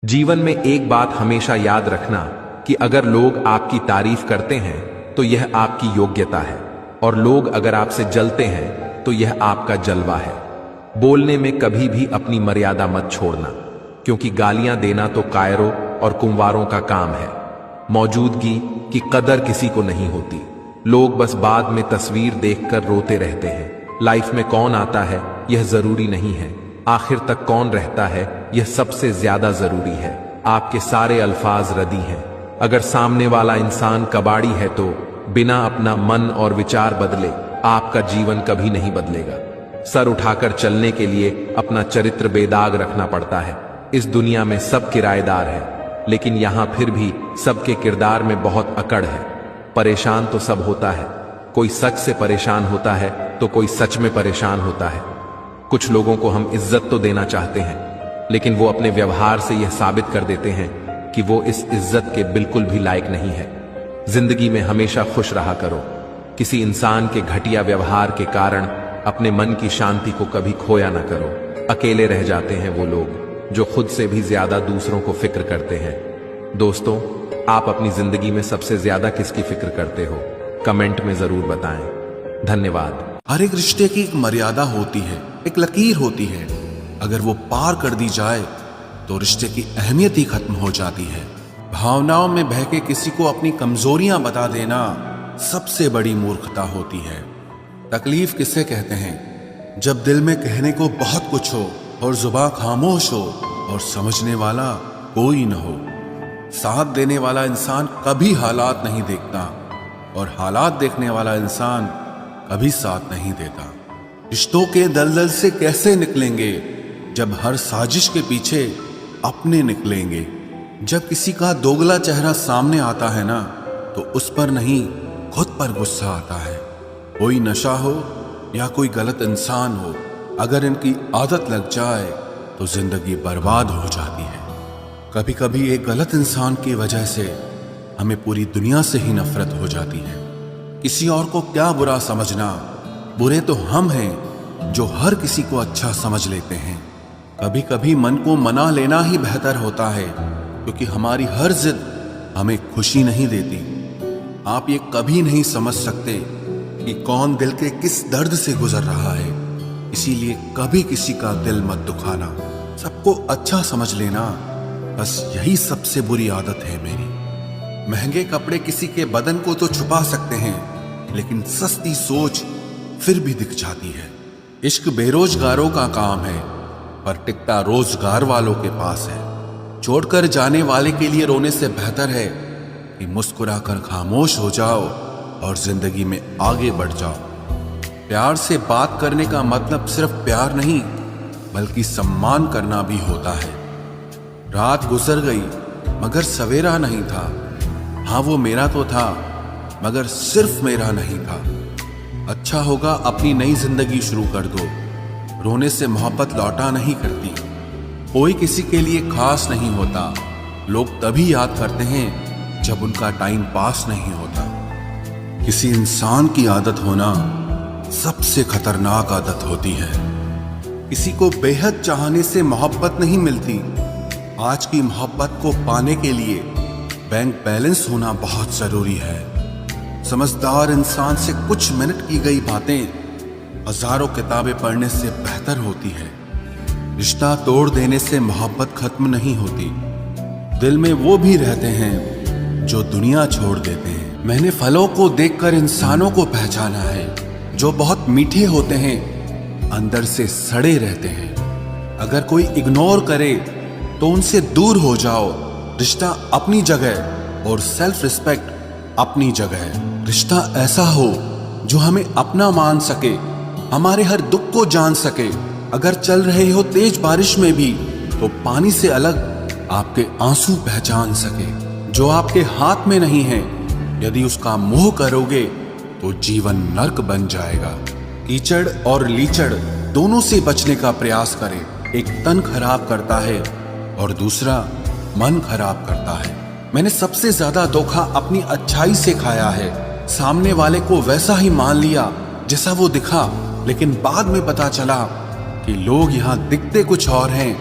जीवन में एक बात हमेशा याद रखना कि अगर लोग आपकी तारीफ करते हैं तो यह आपकी योग्यता है, और लोग अगर आपसे जलते हैं तो यह आपका जलवा है। बोलने में कभी भी अपनी मर्यादा मत छोड़ना, क्योंकि गालियां देना तो कायरों और कुंवारों का काम है। मौजूदगी की कदर किसी को नहीं होती। लोग बस बाद में तस्वीर देखकर रोते रहते हैं। लाइफ में कौन आता है यह जरूरी नहीं है, आखिर तक कौन रहता है यह सबसे ज्यादा जरूरी है। आपके सारे अल्फाज रदी हैं। अगर सामने वाला इंसान कबाड़ी है तो बिना अपना मन और विचार बदले आपका जीवन कभी नहीं बदलेगा। सर उठाकर चलने के लिए अपना चरित्र बेदाग रखना पड़ता है। इस दुनिया में सब किराएदार है, लेकिन यहां फिर भी सबके किरदार में बहुत अकड़ है। परेशान तो सब होता है, कोई सच से परेशान होता है तो कोई सच में परेशान होता है। कुछ लोगों को हम इज्जत तो देना चाहते हैं, लेकिन वो अपने व्यवहार से यह साबित कर देते हैं कि वो इस इज्जत के बिल्कुल भी लायक नहीं है। जिंदगी में हमेशा खुश रहा करो। किसी इंसान के घटिया व्यवहार के कारण अपने मन की शांति को कभी खोया ना करो। अकेले रह जाते हैं वो लोग जो खुद से भी ज्यादा दूसरों को फिक्र करते हैं। दोस्तों, आप अपनी जिंदगी में सबसे ज्यादा किसकी फिक्र करते हो? कमेंट में जरूर बताएं। धन्यवाद। हर एक रिश्ते की एक मर्यादा होती है, एक लकीर होती है। अगर वो पार कर दी जाए तो रिश्ते की अहमियत ही खत्म हो जाती है। भावनाओं में बहके किसी को अपनी कमजोरियां बता देना सबसे बड़ी मूर्खता होती है। तकलीफ किसे कहते हैं? जब दिल में कहने को बहुत कुछ हो और जुबान खामोश हो और समझने वाला कोई न हो। साथ देने वाला इंसान कभी हालात नहीं देखता, और हालात देखने वाला इंसान कभी साथ नहीं देता। रिश्तों के दलदल से कैसे निकलेंगे जब हर साजिश के पीछे अपने निकलेंगे। जब किसी का दोगला चेहरा सामने आता है ना, तो उस पर नहीं खुद पर गुस्सा आता है। कोई नशा हो या कोई गलत इंसान हो, अगर इनकी आदत लग जाए तो जिंदगी बर्बाद हो जाती है। कभी कभी एक गलत इंसान की वजह से हमें पूरी दुनिया से ही नफरत हो जाती है। किसी और को क्या बुरा समझना, बुरे तो हम हैं जो हर किसी को अच्छा समझ लेते हैं। कभी कभी मन को मना लेना ही बेहतर होता है, क्योंकि हमारी हर जिद हमें खुशी नहीं देती। आप ये कभी नहीं समझ सकते कि कौन दिल के किस दर्द से गुजर रहा है, इसीलिए कभी किसी का दिल मत दुखाना। सबको अच्छा समझ लेना, बस यही सबसे बुरी आदत है मेरी। महंगे कपड़े किसी के बदन को तो छुपा सकते हैं, लेकिन सस्ती सोच फिर भी दिख जाती है। इश्क बेरोजगारों का काम है, पर टिकता रोजगार वालों के पास है। छोड़कर जाने वाले के लिए रोने से बेहतर है कि मुस्कुराकर खामोश हो जाओ और जिंदगी में आगे बढ़ जाओ। प्यार से बात करने का मतलब सिर्फ प्यार नहीं, बल्कि सम्मान करना भी होता है। रात गुजर गई मगर सवेरा नहीं था। हाँ, वो मेरा तो था, मगर सिर्फ मेरा नहीं था। अच्छा होगा अपनी नई जिंदगी शुरू कर दो। रोने से मोहब्बत लौटा नहीं करती। कोई किसी के लिए खास नहीं होता। लोग तभी याद करते हैं जब उनका टाइम पास नहीं होता। किसी इंसान की आदत होना सबसे खतरनाक आदत होती है। किसी को बेहद चाहने से मोहब्बत नहीं मिलती। आज की मोहब्बत को पाने के लिए बैंक बैलेंस होना बहुत जरूरी है। समझदार इंसान से कुछ मिनट की गई बातें हजारों किताबें पढ़ने से बेहतर होती है। रिश्ता तोड़ देने से मोहब्बत खत्म नहीं होती। दिल में वो भी रहते हैं जो दुनिया छोड़ देते हैं। मैंने फलों को देखकर इंसानों को पहचाना है, जो बहुत मीठे होते हैं, अंदर से सड़े रहते हैं। अगर कोई इग्नोर करे तो उनसे दूर हो जाओ। रिश्ता अपनी जगह और सेल्फ रिस्पेक्ट अपनी जगह। रिश्ता ऐसा हो जो हमें अपना मान सके, हमारे हर दुख को जान सके। अगर चल रहे हो तेज बारिश में भी, तो पानी से अलग आपके आंसू पहचान सके। जो आपके हाथ में नहीं है, यदि उसका मोह करोगे तो जीवन नर्क बन जाएगा। कीचड़ और लीचड़ दोनों से बचने का प्रयास करें। एक तन खराब करता है और दूसरा मन खराब करता है। मैंने सबसे ज्यादा धोखा अपनी अच्छाई से खाया है। सामने वाले को वैसा ही मान लिया जैसा वो दिखा, लेकिन बाद में पता चला कि लोग यहाँ दिखते कुछ और हैं